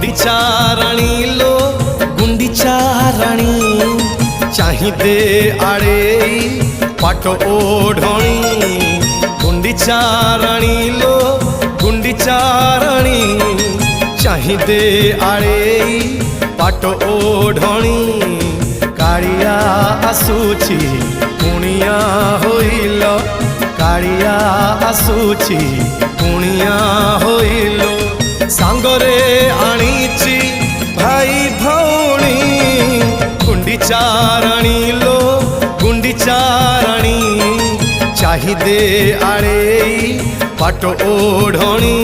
गुंडीचा राणी लो गुंडीचा राणी चाहिदे आड़े पाट ओढ़णी गुंडीचा राणी लो गुंडीचा राणी चाहिदे आड़े पाट ओढ़णी कालिया आसुची कुणिया होइल कालिया आसुची कुणिया होइल सांगरे आनीची भाई भौणी गुंडीचा राणी लो गुंडीचा राणी चाहिदे आड़े पाट ओढ़णी।